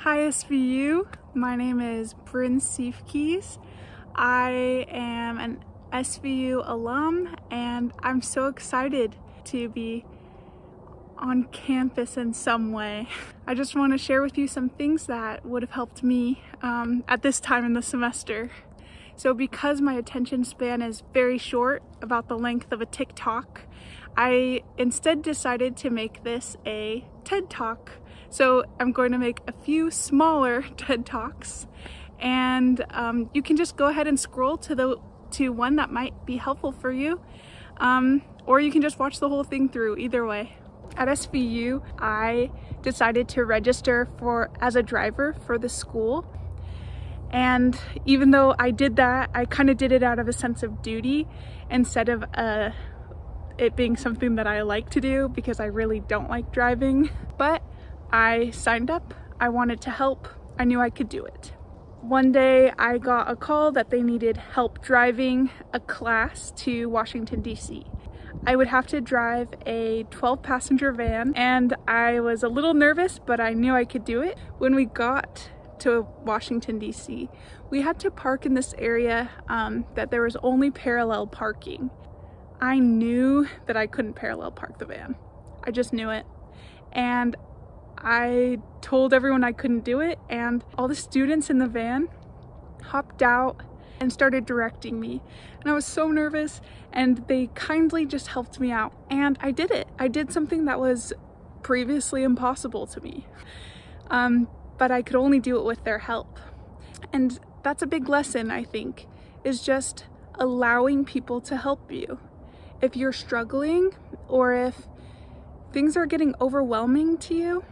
Hi SVU, my name is Bryn Seifkeys. I am an SVU alum and I'm so excited to be on campus in some way. I just want to share with you some things that would have helped me at this time in the semester. So because my attention span is very short, about the length of a TikTok, I instead decided to make this a TED Talk. So I'm going to make a few smaller TED Talks, and you can just go ahead and scroll to one that might be helpful for you, or you can just watch the whole thing through, either way. At SVU, I decided to register as a driver for the school. And even though I did that, I kind of did it out of a sense of duty instead of it being something that I like to do, because I really don't like driving. But I signed up, I wanted to help, I knew I could do it. One day I got a call that they needed help driving a class to Washington, D.C. I would have to drive a 12-passenger van, and I was a little nervous, but I knew I could do it. When we got to Washington, D.C., we had to park in this area that there was only parallel parking. I knew that I couldn't parallel park the van. I just knew it. And I told everyone I couldn't do it, and all the students in the van hopped out and started directing me. And I was so nervous, and they kindly just helped me out. And I did it. I did something that was previously impossible to me. But I could only do it with their help. And that's a big lesson, I think, is just allowing people to help you. If you're struggling, or if things are getting overwhelming to you,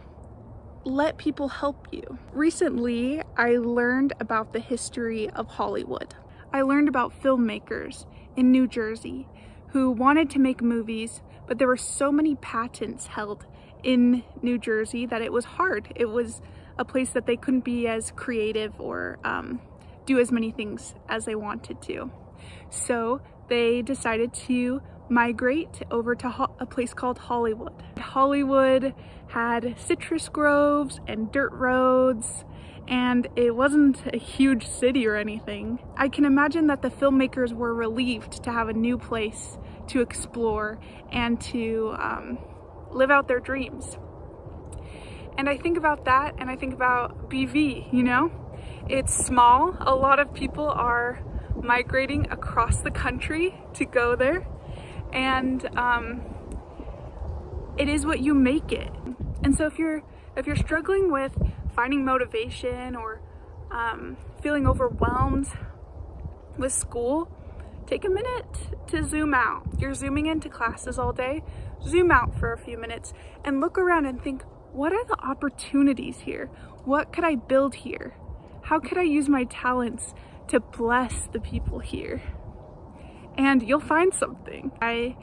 let people help you. Recently, I learned about the history of Hollywood. I learned about filmmakers in New Jersey who wanted to make movies, but there were so many patents held in New Jersey that it was hard. It was a place that they couldn't be as creative or do as many things as they wanted to. So they decided to migrate over to a place called Hollywood. Hollywood had citrus groves and dirt roads, and it wasn't a huge city or anything. I can imagine that the filmmakers were relieved to have a new place to explore and to live out their dreams. And I think about that, and I think about BV, you know? It's small. A lot of people are migrating across the country to go there. And it is what you make it. And so if you're struggling with finding motivation or feeling overwhelmed with school, take a minute to zoom out. You're zooming into classes all day. Zoom out for a few minutes and look around and think, what are the opportunities here? What could I build here? How could I use my talents to bless the people here? And you'll find something. I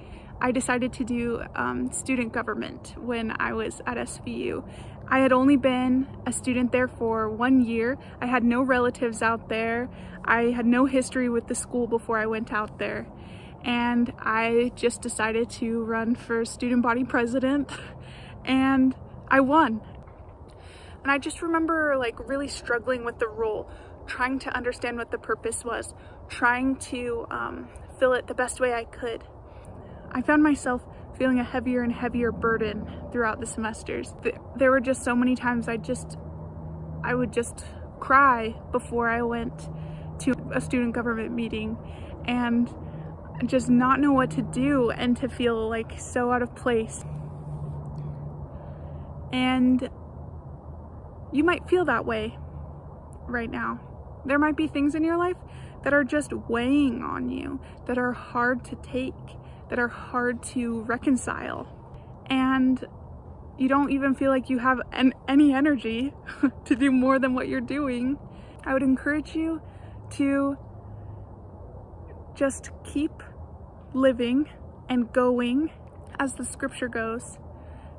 decided to do student government when I was at SVU. I had only been a student there for 1 year. I had no relatives out there. I had no history with the school before I went out there. And I just decided to run for student body president, and I won. And I just remember really struggling with the role, trying to understand what the purpose was, trying to fill it the best way I could. I found myself feeling a heavier and heavier burden throughout the semesters. There were just so many times I would just cry before I went to a student government meeting and just not know what to do and to feel so out of place. And you might feel that way right now. There might be things in your life that are just weighing on you, that are hard to take, that are hard to reconcile. And you don't even feel like you have any energy to do more than what you're doing. I would encourage you to just keep living and going. As the scripture goes,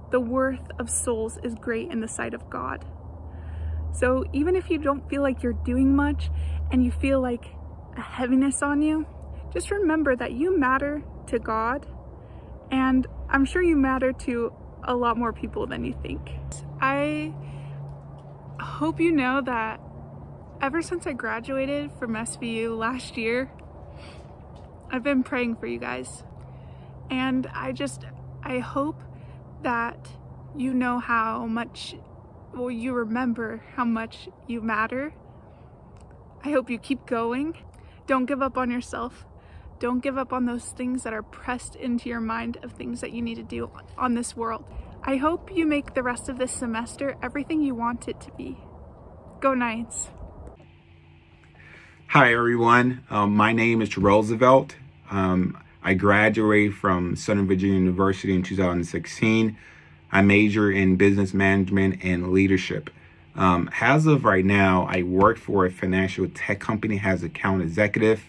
the worth of souls is great in the sight of God. So even if you don't feel like you're doing much and you feel like a heaviness on you, just remember that you matter to God, and I'm sure you matter to a lot more people than you think. I hope you know that ever since I graduated from SVU last year, I've been praying for you guys. And I hope that you know how much, well, you remember how much you matter. I hope you keep going. Don't give up on yourself. Don't give up on those things that are pressed into your mind of things that you need to do on this world. I hope you make the rest of this semester everything you want it to be. Go Knights. Hi, everyone. My name is Roosevelt. I graduated from Southern Virginia University in 2016. I major in business management and leadership. As of right now, I work for a financial tech company as an account executive.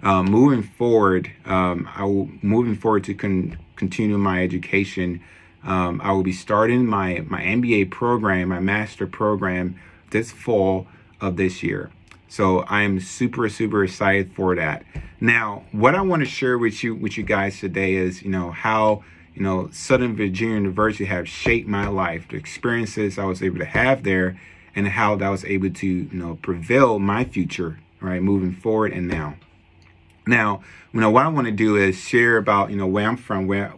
Moving forward to continue my education. I will be starting my MBA program, my master program, this fall of this year. So I'm super excited for that. Now, what I want to share with you guys today is, how, Southern Virginia University have shaped my life, the experiences I was able to have there, and how that was able to, prevail my future, right, moving forward and now. Now, what I want to do is share about, where I'm from, where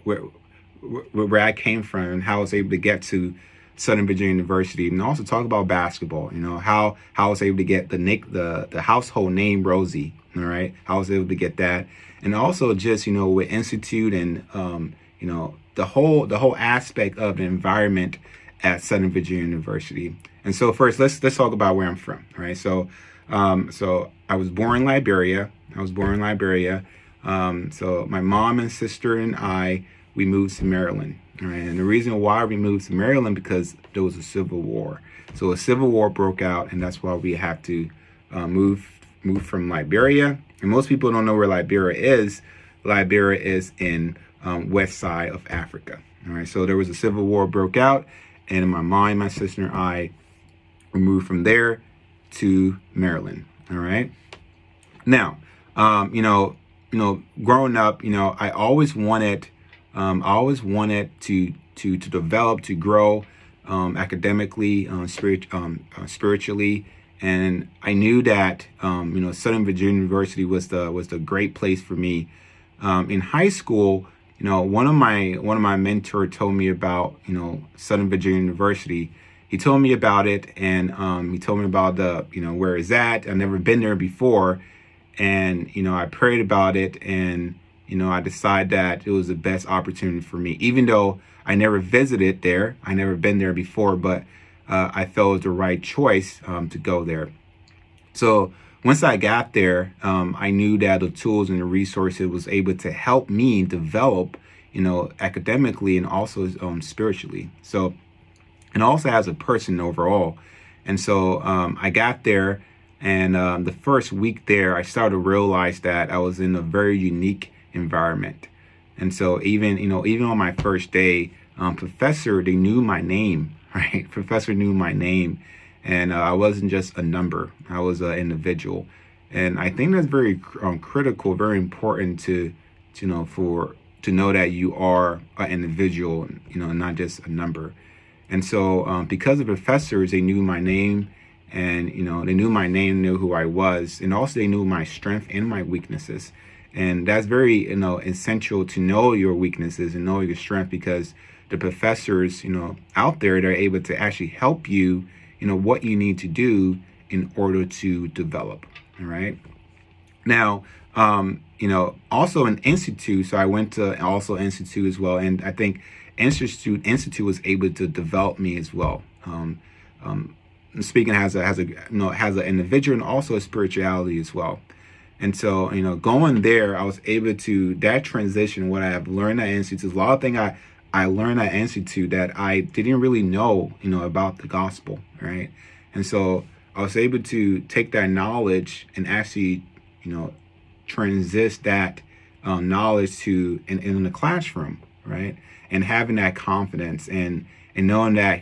I came from, and how I was able to get to Southern Virginia University, and also talk about basketball. How I was able to get the household name Rosie. All right, how I was able to get that, and also just with Institute and the whole aspect of the environment at Southern Virginia University. And so first, let's talk about where I'm from. All right, so I was born in Liberia. So my mom and sister and we moved to Maryland. All right, and the reason why we moved to Maryland because there was a civil war. So a civil war broke out, and that's why we had to move from Liberia. And most people don't know where Liberia is. Liberia is in west side of Africa. All right, so there was a civil war broke out, and my mom, my sister, and I moved from there to Maryland. All right. Now, growing up, I always wanted to develop, to grow academically, spiritually, and I knew that Southern Virginia University was the great place for me. In high school, one of my mentors told me about Southern Virginia University. He told me about it, and he told me about the where it's at. I've never been there before, and I prayed about it, and I decided that it was the best opportunity for me, even though I never visited there. I never been there before, but I felt it was the right choice to go there. So once I got there, I knew that the tools and the resources was able to help me develop, academically and also spiritually. So, and also as a person overall. And so I got there, and the first week there, I started to realize that I was in a very unique environment. And so even on my first day, professor, they knew my name, right? Professor knew my name, and I wasn't just a number. I was an individual. And I think that's very critical, very important to know that you are an individual, not just a number. And so because of professors, they knew my name, and they knew my name, knew who I was, and also they knew my strength and my weaknesses. And that's very essential to know your weaknesses and know your strength, because the professors out there, they're able to actually help you what you need to do in order to develop. All right. Now also an institute. So I went to also institute as well, and I think institute was able to develop me as well. Speaking as an individual, and also a spirituality as well. And so, going there, I was able to, that transition, what I have learned at institute, a lot of things I learned at institute that I didn't really know, about the gospel, right? And so I was able to take that knowledge and actually, transist that knowledge to in the classroom, right? And having that confidence and knowing that,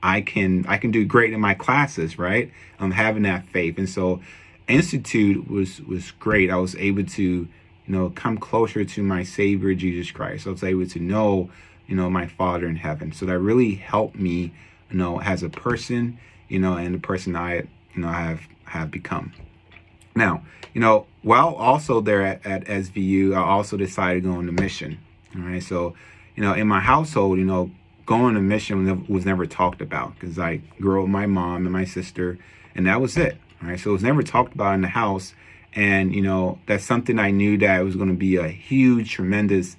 I can do great in my classes, right? Having that faith. And so institute was great. I was able to come closer to my Savior Jesus Christ. I was able to know my Father in heaven. So that really helped me as a person, and the person I have become. Now, while also there at SVU, I also decided to go on a mission. All right. So, in my household, going on a mission was never talked about because I grew up with my mom and my sister, and that was it. All right. So it was never talked about in the house. And, that's something I knew that it was going to be a huge, tremendous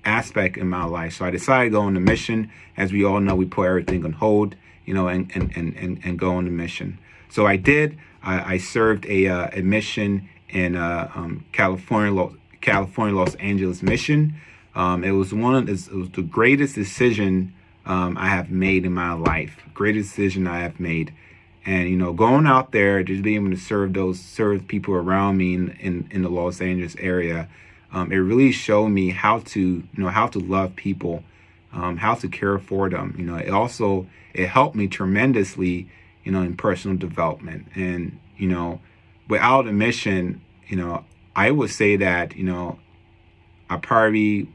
aspect in my life. So I decided to go on a mission. As we all know, we put everything on hold, and go on the mission. So I did. I served a mission in California, Los Angeles mission. It was the greatest decision I have made in my life. Greatest decision I have made. And going out there, just being able to serve people around me in the Los Angeles area, it really showed me how to love people, how to care for them. It helped me tremendously, in personal development. And without a mission, I would say that I probably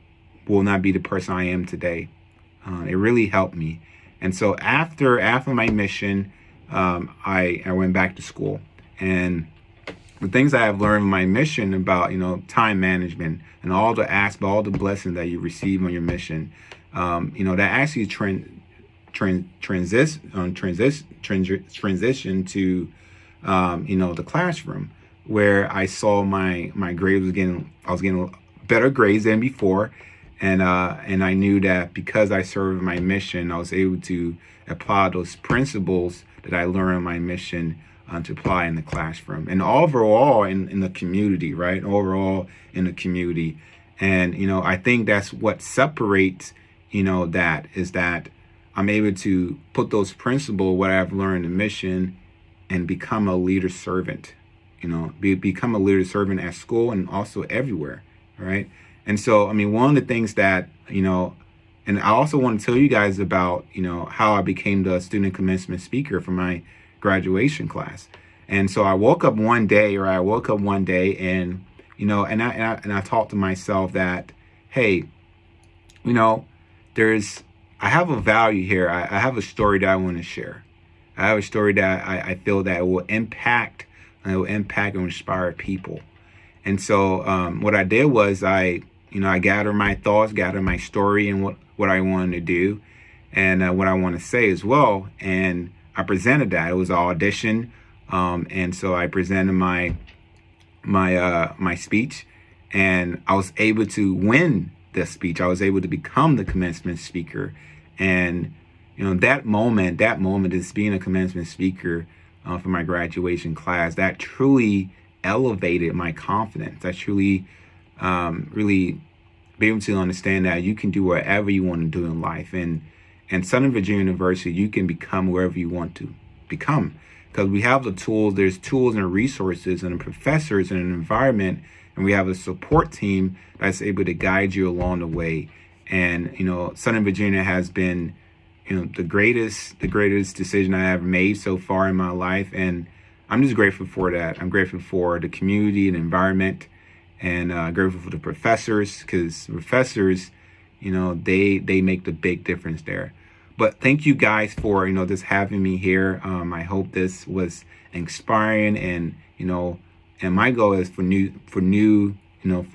will not be the person I am today. It really helped me. And so after my mission, I went back to school, and the things I have learned in my mission about time management and all the blessings that you receive on your mission, that actually transition to the classroom, where I saw my grades I was getting better grades than before. And I knew that because I served my mission, I was able to apply those principles that I learned in my mission to apply in the classroom and overall in the community, right? Overall in the community. And, I think that's what separates, that is that I'm able to put those principles, what I've learned in the mission, and become a leader servant, become a leader servant at school and also everywhere, right? And so, one of the things that, and I also want to tell you guys about, how I became the student commencement speaker for my graduation class. And so I woke up one day and, and I thought to myself that, hey, I have a value here. I have a story that I want to share. I have a story that I feel that it will impact and inspire people. And so what I did was I gathered my thoughts, gathered my story and what I wanted to do and what I want to say as well. And I presented that. It was an audition. And so I presented my speech, and I was able to win the speech. I was able to become the commencement speaker. And, that moment is being a commencement speaker for my graduation class, that truly elevated my confidence. That truly, really be able to understand that you can do whatever you want to do in life. And Southern Virginia University, you can become wherever you want to become, because we have the tools. There's tools and resources and professors and an environment, and we have a support team that's able to guide you along the way. And Southern Virginia has been the greatest decision I ever made so far in my life, and I'm just grateful for that. I'm grateful for the community and environment, and grateful for the professors, because professors, they make the big difference there. But thank you guys for just having me here. I hope this was inspiring, and and my goal is for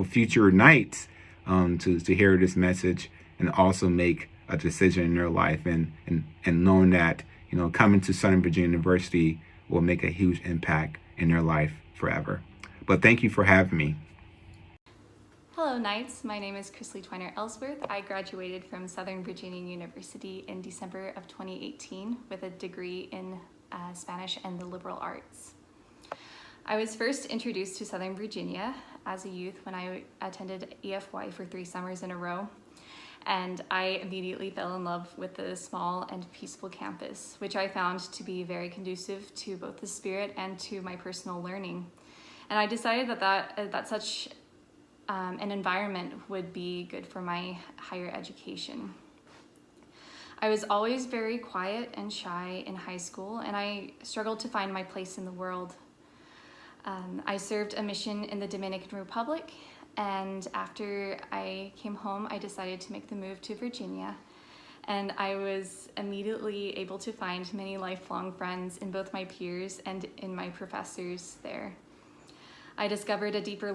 future nights to hear this message and also make a decision in their life, and knowing that coming to Southern Virginia University will make a huge impact in their life forever. But thank you for having me. Hello Knights, my name is Chrisley Twiner Ellsworth. I graduated from Southern Virginia University in December of 2018 with a degree in Spanish and the liberal arts. I was first introduced to Southern Virginia as a youth when I attended EFY for 3 summers in a row, and I immediately fell in love with the small and peaceful campus, which I found to be very conducive to both the spirit and to my personal learning. And I decided that such an environment would be good for my higher education. I was always very quiet and shy in high school, and I struggled to find my place in the world. I served a mission in the Dominican Republic, and after I came home, I decided to make the move to Virginia. and I was immediately able to find many lifelong friends in both my peers and in my professors there. I discovered a deeper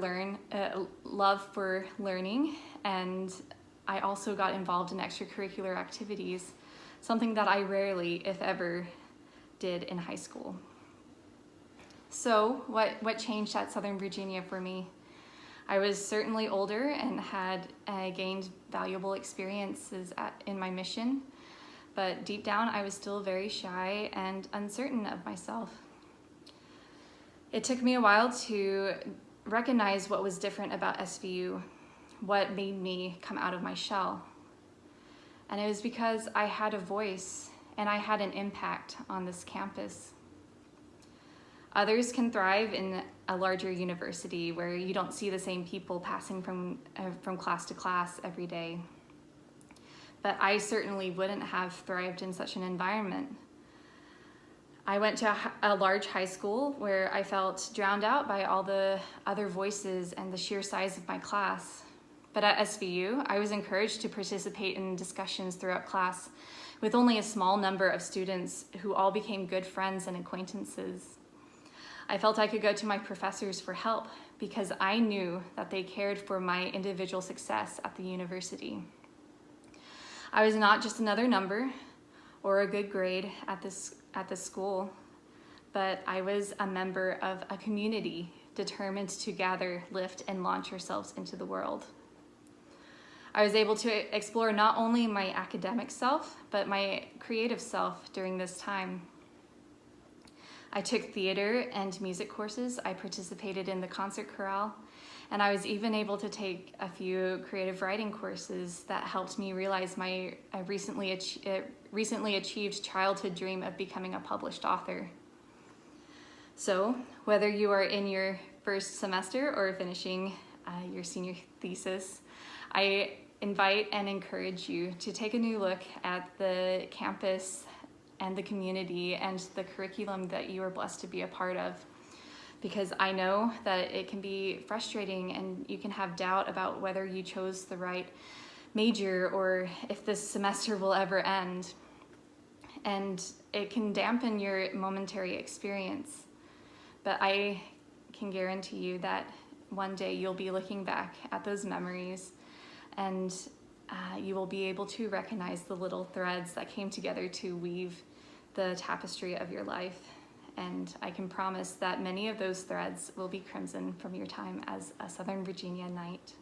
love for learning, and I also got involved in extracurricular activities, something that I rarely, if ever, did in high school. So what changed at Southern Virginia for me? I was certainly older and had gained valuable experiences in my mission, but deep down I was still very shy and uncertain of myself. It took me a while to recognize what was different about SVU, what made me come out of my shell. And it was because I had a voice and I had an impact on this campus. Others can thrive in a larger university where you don't see the same people passing from class to class every day. But I certainly wouldn't have thrived in such an environment. I went to a large high school where I felt drowned out by all the other voices and the sheer size of my class. But at SVU, I was encouraged to participate in discussions throughout class with only a small number of students who all became good friends and acquaintances. I felt I could go to my professors for help because I knew that they cared for my individual success at the university. I was not just another number or a good grade at this school, but I was a member of a community determined to gather, lift, and launch ourselves into the world. I was able to explore not only my academic self, but my creative self during this time. I took theater and music courses, I participated in the concert chorale, and I was even able to take a few creative writing courses that helped me realize my recently achieved childhood dream of becoming a published author. So, whether you are in your first semester or finishing your senior thesis, I invite and encourage you to take a new look at the campus and the community and the curriculum that you are blessed to be a part of. Because I know that it can be frustrating and you can have doubt about whether you chose the right major or if this semester will ever end. And it can dampen your momentary experience. But I can guarantee you that one day you'll be looking back at those memories and you will be able to recognize the little threads that came together to weave the tapestry of your life. And I can promise that many of those threads will be crimson from your time as a Southern Virginia Knight.